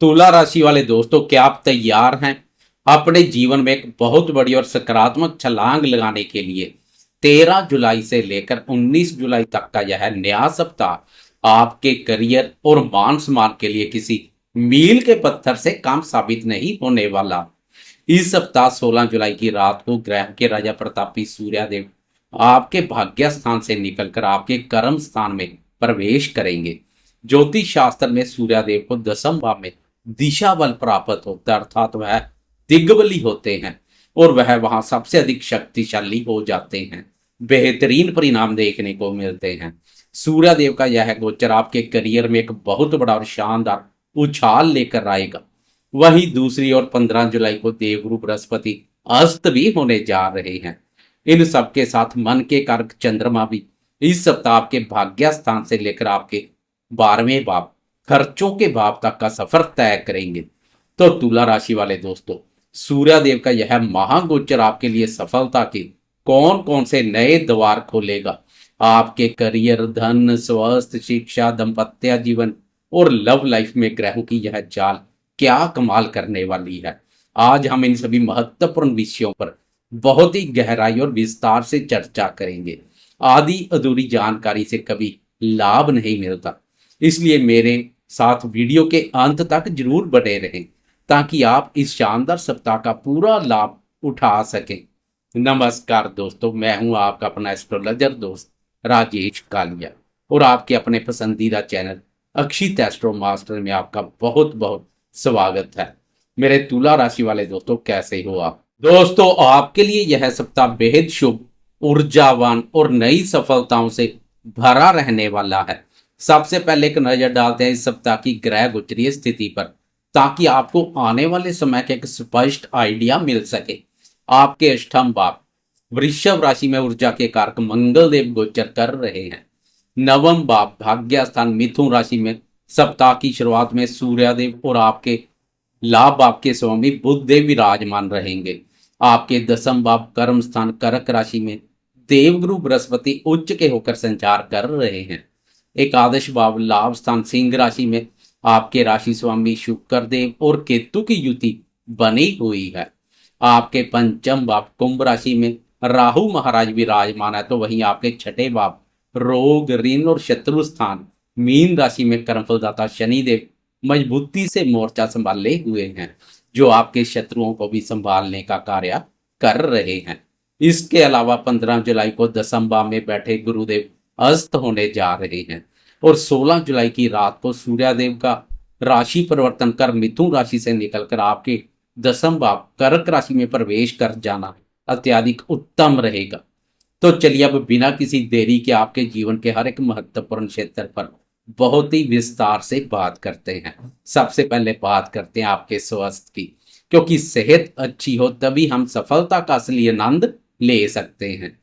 तुला राशि वाले दोस्तों, क्या आप तैयार हैं अपने जीवन में एक बहुत बड़ी और सकारात्मक छलांग लगाने के लिए? 13 जुलाई से लेकर 19 जुलाई तक का यह नया सप्ताह आपके करियर और मान सम्मान के लिए किसी मील के पत्थर से कम साबित नहीं होने वाला। इस सप्ताह 16 जुलाई की रात को ग्रह के राजा प्रतापी सूर्यदेव आपके भाग्य स्थान से निकलकर आपके कर्म स्थान में प्रवेश करेंगे। ज्योतिष शास्त्र में सूर्यदेव को दसम भाव में दिशा बल प्राप्त होता है, अर्थात वह दिग्बली होते हैं और वह वहां सबसे अधिक शक्तिशाली हो जाते हैं। बेहतरीन परिणाम देखने को मिलते हैं। सूर्यदेव का यह गोचर आपके करियर में एक बहुत बड़ा और शानदार उछाल लेकर आएगा। वहीं दूसरी ओर 15 जुलाई को देवगुरु बृहस्पति अस्त भी होने जा रहे हैं। इन सबके साथ मन के कारक चंद्रमा भी इस सप्ताह आपके भाग्य स्थान से लेकर आपके 12वें भाव खर्चों के भाव तक का सफर तय करेंगे। तो तुला राशि वाले दोस्तों, सूर्यदेव का यह महागोचर आपके लिए सफलता के कौन कौन से नए द्वार खोलेगा? आपके करियर, धन, स्वास्थ्य, शिक्षा, दाम्पत्य जीवन और लव लाइफ में ग्रहों की यह चाल क्या कमाल करने वाली है। आज हम इन सभी महत्वपूर्ण विषयों पर बहुत ही गहराई और विस्तार से चर्चा करेंगे। आधी अधूरी जानकारी से कभी लाभ नहीं मिलता, इसलिए मेरे साथ वीडियो के अंत तक जरूर बने रहें ताकि आप इस शानदार सप्ताह का पूरा लाभ उठा सकें। नमस्कार दोस्तों, मैं हूं आपका अपना एस्ट्रोलॉजर दोस्त राजेश कालिया और आपके अपने पसंदीदा चैनल अक्षित एस्ट्रो मास्टर में आपका बहुत बहुत स्वागत है। मेरे तुला राशि वाले दोस्तों, कैसे हो आप? दोस्तों, आपके लिए यह सप्ताह बेहद शुभ, ऊर्जावान और नई सफलताओं से भरा रहने वाला है। सबसे पहले एक नजर डालते हैं इस सप्ताह की ग्रह गोचरीय स्थिति पर, ताकि आपको आने वाले समय का एक स्पष्ट आइडिया मिल सके। आपके अष्टम भाव वृषभ राशि में ऊर्जा के कारक मंगल देव गोचर कर रहे हैं। नवम भाव भाग्य स्थान मिथुन राशि में सप्ताह की शुरुआत में सूर्यदेव और आपके लाभ भाव के स्वामी बुध देव विराजमान रहेंगे। आपके दसम भाव कर्म स्थान कर्क राशि में देवगुरु बृहस्पति उच्च के होकर संचार कर रहे हैं। एकादश भाव लाभ स्थान सिंह राशि में आपके राशि स्वामी शुक्र देव और केतु की युति बनी हुई है। आपके पंचम भाव कुंभ राशि में राहु महाराज विराजमान है, तो वहीं आपके छठे भाव रोग, ऋण और शत्रु स्थान मीन राशि में कर्मफलदाता शनिदेव मजबूती से मोर्चा संभाले हुए हैं, जो आपके शत्रुओं को भी संभालने का कार्य कर रहे हैं। इसके अलावा 15 जुलाई को दसम भाव में बैठे गुरुदेव अस्त होने जा रहे हैं और 16 जुलाई की रात को सूर्यदेव का राशि परिवर्तन कर मिथुन राशि से निकलकर आपके दसम भाव कर्क राशि में प्रवेश कर जाना अत्यधिक उत्तम रहेगा। तो चलिए अब बिना किसी देरी के आपके जीवन के हर एक महत्वपूर्ण क्षेत्र पर बहुत ही विस्तार से बात करते हैं। सबसे पहले बात करते हैं आपके स्वास्थ्य की, क्योंकि सेहत अच्छी हो तभी हम सफलता का असली आनंद ले सकते हैं।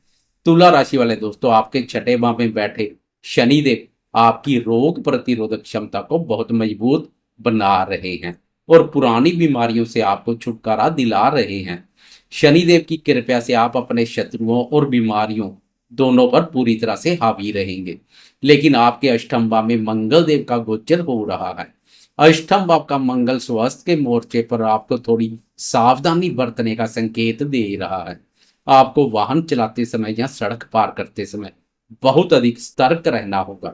तुला राशि वाले दोस्तों, आपके छठे भाव में बैठे शनिदेव आपकी रोग प्रतिरोधक क्षमता को बहुत मजबूत बना रहे हैं और पुरानी बीमारियों से आपको छुटकारा दिला रहे हैं। शनिदेव की कृपा से आप अपने शत्रुओं और बीमारियों दोनों पर पूरी तरह से हावी रहेंगे। लेकिन आपके अष्टम भाव में मंगल देव का गोचर हो रहा है। अष्टम भाव का मंगल स्वास्थ्य के मोर्चे पर आपको थोड़ी सावधानी बरतने का संकेत दे रहा है। आपको वाहन चलाते समय या सड़क पार करते समय बहुत अधिक सतर्क रहना होगा,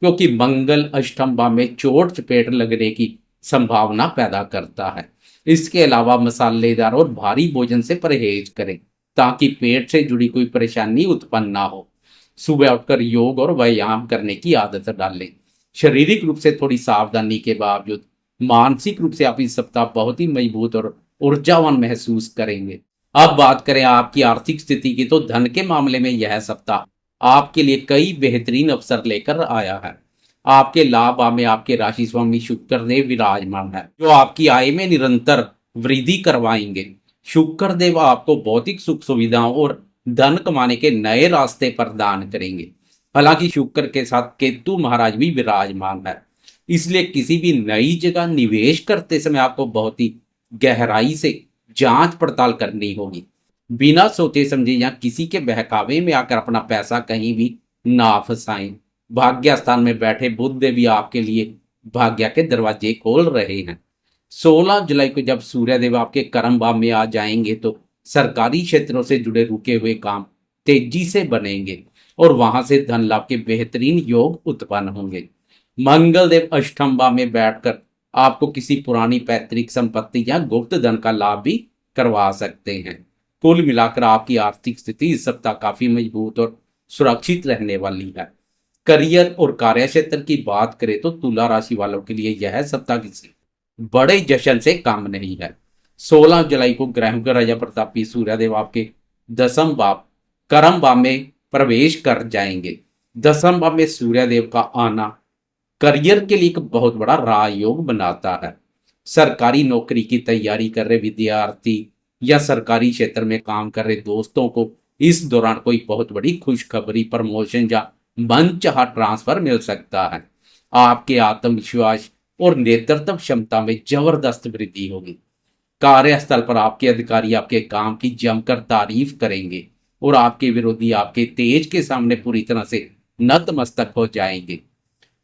क्योंकि मंगल अष्टम भाव में चोट चपेट लगने की संभावना पैदा करता है। इसके अलावा मसालेदार और भारी भोजन से परहेज करें ताकि पेट से जुड़ी कोई परेशानी उत्पन्न ना हो। सुबह उठकर योग और व्यायाम करने की आदत डालें। शारीरिक रूप से थोड़ी सावधानी के बावजूद मानसिक रूप से आप इस सप्ताह बहुत ही मजबूत और ऊर्जावान महसूस करेंगे। अब बात करें आपकी आर्थिक स्थिति की, तो धन के मामले में यह सप्ताह आपके लिए कई बेहतरीन अवसर लेकर आया है। आपके लाभ भाव में आपके राशि स्वामी शुक्र देव विराजमान है, जो आपकी आय में निरंतर वृद्धि करवाएंगे। शुक्र देव आपको भौतिक सुख सुविधाओं और धन कमाने के नए रास्ते प्रदान करेंगे। हालांकि शुक्र के साथ केतु महाराज भी विराजमान है, इसलिए किसी भी नई जगह निवेश करते समय आपको बहुत ही गहराई से जांच पड़ताल करनी होगी। बिना सोचे समझे या किसी के बहकावे में आकर अपना पैसा कहीं भी ना फंसाएं। भाग्य स्थान में बैठे बुध देव भी आपके लिए भाग्य के दरवाजे खोल रहे हैं। 16 जुलाई को जब सूर्यदेव आपके कर्म भाव में आ जाएंगे तो सरकारी क्षेत्रों से जुड़े रुके हुए काम तेजी से बनेंगे और वहां से धन लाभ के बेहतरीन योग उत्पन्न होंगे। मंगल देव अष्टम भाव में बैठकर आपको किसी पुरानी पैतृक संपत्ति या गुप्त धन का लाभ भी करवा सकते हैं। कुल मिलाकर आपकी आर्थिक स्थिति इस सप्ताह काफी मजबूत और सुरक्षित रहने वाली है। करियर और कार्य क्षेत्र की बात करें तो तुला राशि वालों के लिए यह सप्ताह किसी बड़े जश्न से काम नहीं है। 16 जुलाई को ग्रह राजा प्रतापी सूर्यदेव आपके दसम भाव कर्म भाव में प्रवेश कर जाएंगे। दसम भाव में सूर्यदेव का आना करियर के लिए एक बहुत बड़ा राजयोग बनाता है। सरकारी नौकरी की तैयारी कर रहे विद्यार्थी या सरकारी क्षेत्र में काम कर रहे दोस्तों को इस दौरान कोई बहुत बड़ी खुशखबरी, प्रमोशन या मनचाहा ट्रांसफर मिल सकता है। आपके आत्मविश्वास और नेतृत्व क्षमता में जबरदस्त वृद्धि होगी। कार्यस्थल पर आपके अधिकारी आपके काम की जमकर तारीफ करेंगे और आपके विरोधी आपके तेज के सामने पूरी तरह से नतमस्तक हो जाएंगे।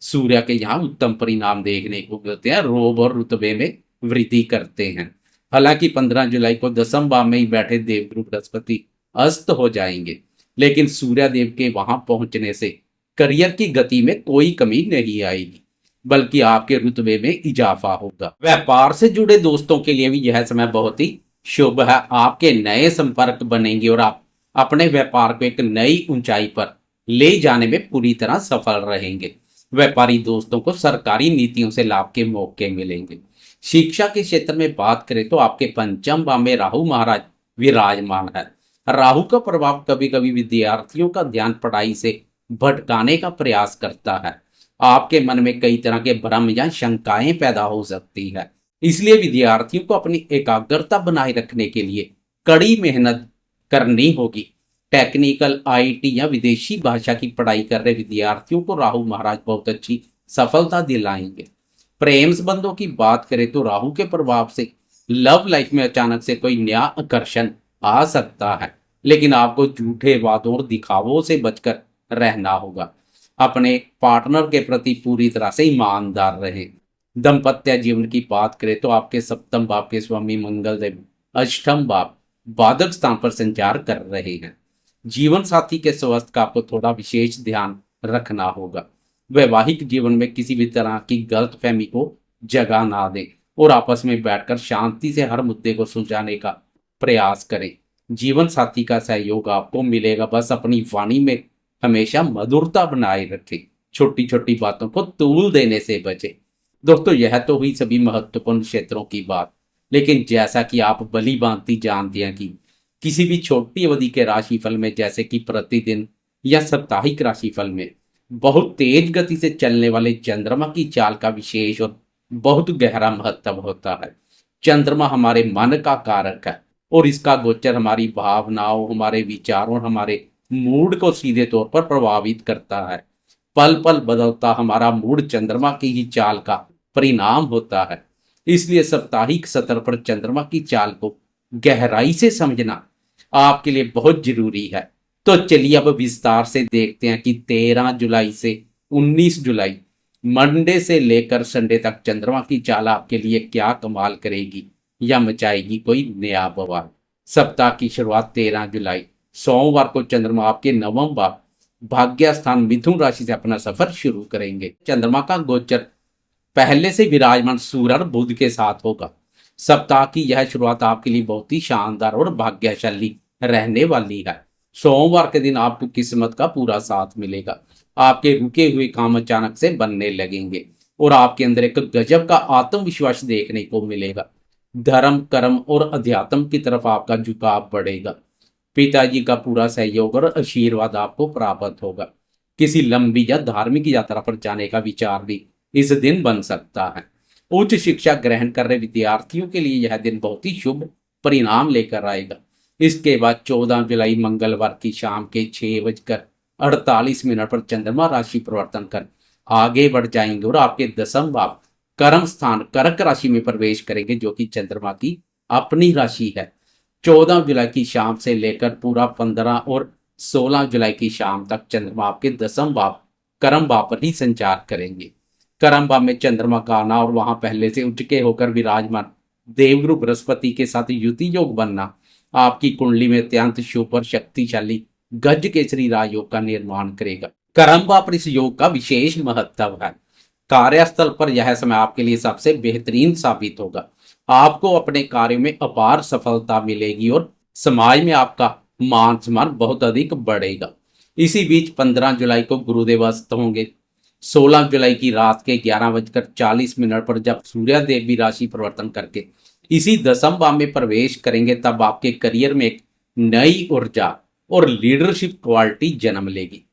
सूर्य के यहाँ उत्तम परिणाम देखने को मिलते हैं, रोब और रुतबे में वृद्धि करते हैं। हालांकि 15 जुलाई को दसम भाव में ही बैठे देवगुरु बृहस्पति अस्त हो जाएंगे, लेकिन सूर्य देव के वहां पहुंचने से करियर की गति में कोई कमी नहीं आएगी, बल्कि आपके रुतबे में इजाफा होगा। व्यापार से जुड़े दोस्तों के लिए भी यह समय बहुत ही शुभ है। आपके नए संपर्क बनेंगे और आप अपने व्यापार को एक नई ऊंचाई पर ले जाने में पूरी तरह सफल रहेंगे। व्यापारी दोस्तों को सरकारी नीतियों से लाभ के मौके मिलेंगे। शिक्षा के क्षेत्र में बात करें तो आपके पंचम भाव में राहु महाराज विराजमान है। राहु का प्रभाव कभी कभी विद्यार्थियों का ध्यान पढ़ाई से भटकाने का प्रयास करता है। आपके मन में कई तरह के भ्रम या शंकाएं पैदा हो सकती है, इसलिए विद्यार्थियों को अपनी एकाग्रता बनाए रखने के लिए कड़ी मेहनत करनी होगी। टेक्निकल, आईटी या विदेशी भाषा की पढ़ाई कर रहे विद्यार्थियों को राहु महाराज बहुत अच्छी सफलता दिलाएंगे। प्रेम संबंधों की बात करें तो राहु के प्रभाव से लव लाइफ में अचानक से कोई नया आकर्षण आ सकता है, लेकिन आपको झूठे वादों और दिखावों से बचकर रहना होगा। अपने पार्टनर के प्रति पूरी तरह से ईमानदार रहें। दाम्पत्य जीवन की बात करें तो आपके सप्तम भाव के स्वामी मंगल देव अष्टम भाव बाधक स्थान पर संचार कर रहे हैं। जीवन साथी के स्वास्थ्य का आपको थोड़ा विशेष ध्यान रखना होगा। वैवाहिक जीवन में किसी भी तरह की गलतफहमी को जगह ना दें और आपस में बैठकर शांति से हर मुद्दे को सुलझाने का प्रयास करें। जीवन साथी का सहयोग आपको मिलेगा, बस अपनी वाणी में हमेशा मधुरता बनाए रखें। छोटी छोटी बातों को तूल देने से बचें। दोस्तों, यह तो हुई सभी महत्वपूर्ण क्षेत्रों की बात, लेकिन जैसा कि आप भली भांति जानते हैं कि किसी भी छोटी अवधि के राशिफल में, जैसे कि प्रतिदिन या साप्ताहिक राशिफल में, बहुत तेज गति से चलने वाले चंद्रमा की चाल का विशेष और बहुत गहरा महत्व होता है। चंद्रमा हमारे मन का कारक है और इसका गोचर हमारी भावनाओं, हमारे विचारों और हमारे मूड को सीधे तौर पर प्रभावित करता है। पल पल बदलता हमारा मूड चंद्रमा की ही चाल का परिणाम होता है। इसलिए साप्ताहिक सत्र पर चंद्रमा की चाल को गहराई से समझना आपके लिए बहुत जरूरी है। तो चलिए अब विस्तार से देखते हैं कि 13 जुलाई से 19 जुलाई मंडे से लेकर संडे तक चंद्रमा की चाल आपके लिए क्या कमाल करेगी या मचाएगी कोई नया बवाल। सप्ताह की शुरुआत 13 जुलाई सोमवार को चंद्रमा आपके नवम भाव भाग्य स्थान मिथुन राशि से अपना सफर शुरू करेंगे। चंद्रमा का गोचर पहले से विराजमान सूर्य और बुध के साथ होगा। सप्ताह की यह शुरुआत आपके लिए बहुत ही शानदार और भाग्यशाली रहने वाली है। सोमवार के दिन आपको किस्मत का पूरा साथ मिलेगा। आपके रुके हुए काम अचानक से बनने लगेंगे और आपके अंदर एक गजब का आत्मविश्वास देखने को मिलेगा। धर्म, कर्म और अध्यात्म की तरफ आपका झुकाव बढ़ेगा। पिताजी का पूरा सहयोग और आशीर्वाद आपको प्राप्त होगा। किसी लंबी या धार्मिक यात्रा पर जाने का विचार भी इस दिन बन सकता है। उच्च शिक्षा ग्रहण कर रहे विद्यार्थियों के लिए यह दिन बहुत ही शुभ परिणाम लेकर आएगा। इसके बाद 14 जुलाई मंगलवार की शाम के 6:48 पर चंद्रमा राशि परिवर्तन कर आगे बढ़ जाएंगे और आपके दसम भाव कर्म स्थान कर्क राशि में प्रवेश करेंगे, जो कि चंद्रमा की अपनी राशि है। 14 जुलाई की शाम से लेकर पूरा 15 और 16 जुलाई की शाम तक चंद्रमा आपके दसम भाव कर्म भाव पर ही संचार करेंगे। कर्म भाव में चंद्रमा का आना और वहां पहले से उच्च के होकर विराजमान देवगुरु बृहस्पति के साथ युति योग बनना आपकी कुंडली में अत्यंत शुभ और शक्तिशाली गज केसरी राजयोग का निर्माण करेगा। कर्म भाव पर इस योग का विशेष महत्व है। कार्यस्थल पर यह समय आपके लिए सबसे बेहतरीन साबित होगा। आपको अपने कार्यों में अपार सफलता मिलेगी और समाज में आपका मान सम्मान बहुत अधिक बढ़ेगा। इसी बीच 15 जुलाई को गुरुदेव अस्त होंगे। 16 जुलाई की रात के 11:40 पर जब सूर्यदेव भी राशि परिवर्तन करके इसी दसम भाव में प्रवेश करेंगे, तब आपके करियर में एक नई ऊर्जा और लीडरशिप क्वालिटी जन्म लेगी।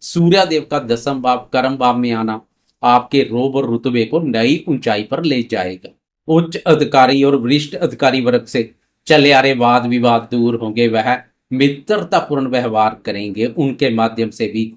सूर्यदेव का दसम भाव कर्म भाव में आना आपके रोब और रुतबे को नई ऊंचाई पर ले जाएगा। उच्च अधिकारी और वरिष्ठ अधिकारी वर्ग से चले आ रहे वाद विवाद दूर होंगे। वह मित्रतापूर्ण व्यवहार करेंगे। उनके माध्यम से भी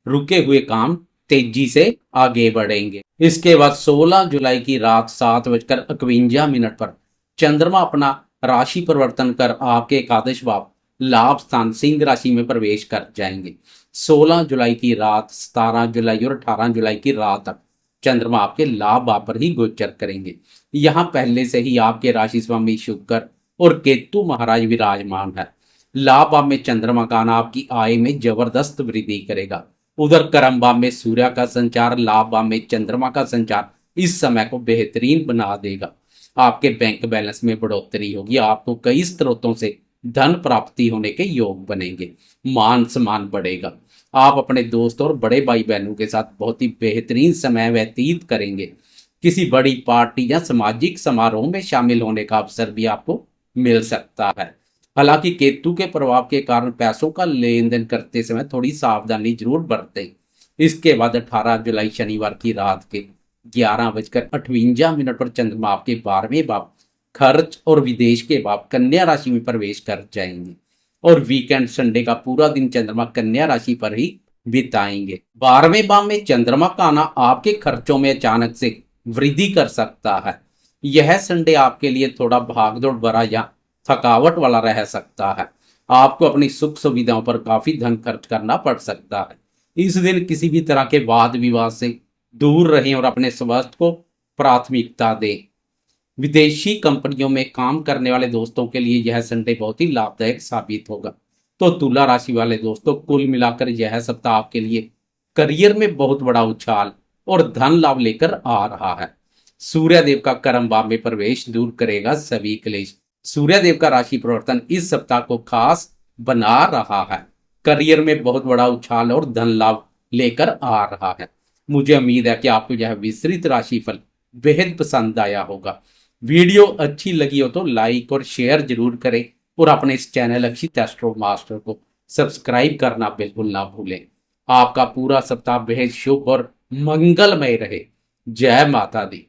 रुके हुए काम तेजी से आगे बढ़ेंगे। इसके बाद 16 जुलाई की रात 7:51 पर चंद्रमा अपना राशि परिवर्तन कर आपके एकादश भाव लाभ स्थान सिंह राशि में प्रवेश कर जाएंगे। 16 जुलाई की रात, 17 जुलाई और 18 जुलाई की रात तक चंद्रमा आपके लाभ भाव पर ही गोचर करेंगे। यहाँ पहले से ही आपके राशि स्वामी शुक्र और केतु महाराज विराजमान है। लाभ भाव में चंद्रमा का आना आपकी आय में जबरदस्त वृद्धि करेगा। उधर कर्म भाव में सूर्य का संचार, लाभ भाव में चंद्रमा का संचार इस समय को बेहतरीन बना देगा। आपके बैंक बैलेंस में बढ़ोतरी होगी। आपको कई स्रोतों से धन प्राप्ति होने के योग बनेंगे। मान सम्मान बढ़ेगा। आप अपने दोस्तों और बड़े भाई बहनों के साथ बहुत ही बेहतरीन समय व्यतीत करेंगे। किसी बड़ी पार्टी या सामाजिक समारोह में शामिल होने का अवसर भी आपको मिल सकता है। हालांकि केतु के प्रभाव के कारण पैसों का लेन देन करते समय थोड़ी सावधानी जरूर बरतें। इसके बाद 18 जुलाई शनिवार की रात के 11:58 पर चंद्रमा आपके 12वें भाव खर्च और विदेश के भाव कन्या राशि में प्रवेश कर जाएंगे और वीकेंड संडे का पूरा दिन चंद्रमा कन्या राशि पर ही बिताएंगे। 12वें भाव में चंद्रमा का आना आपके खर्चों में अचानक से वृद्धि कर सकता है। यह संडे आपके लिए थोड़ा भागदौड़ भरा या थकावट वाला रह सकता है। आपको अपनी सुख सुविधाओं पर काफी धन खर्च करना पड़ सकता है। इस दिन किसी भी तरह के वाद विवाद से दूर रहें और अपने स्वास्थ्य को प्राथमिकता दें। विदेशी कंपनियों में काम करने वाले दोस्तों के लिए यह संडे बहुत ही लाभदायक साबित होगा। तो तुला राशि वाले दोस्तों, कुल मिलाकर यह सप्ताह आपके लिए करियर में बहुत बड़ा उछाल और धन लाभ लेकर आ रहा है। सूर्यदेव का कर्म भाव में प्रवेश दूर करेगा सभी क्लेश। सूर्यदेव का राशि परिवर्तन इस सप्ताह को खास बना रहा है। करियर में बहुत बड़ा उछाल और धन लाभ लेकर आ रहा है। मुझे उम्मीद है कि आपको यह विस्तृत राशिफल बेहद पसंद आया होगा। वीडियो अच्छी लगी हो तो लाइक और शेयर जरूर करें और अपने इस चैनल अक्षित एस्ट्रो मास्टर को सब्सक्राइब करना बिल्कुल ना भूलें। आपका पूरा सप्ताह बेहद शुभ और मंगलमय रहे। जय माता दी।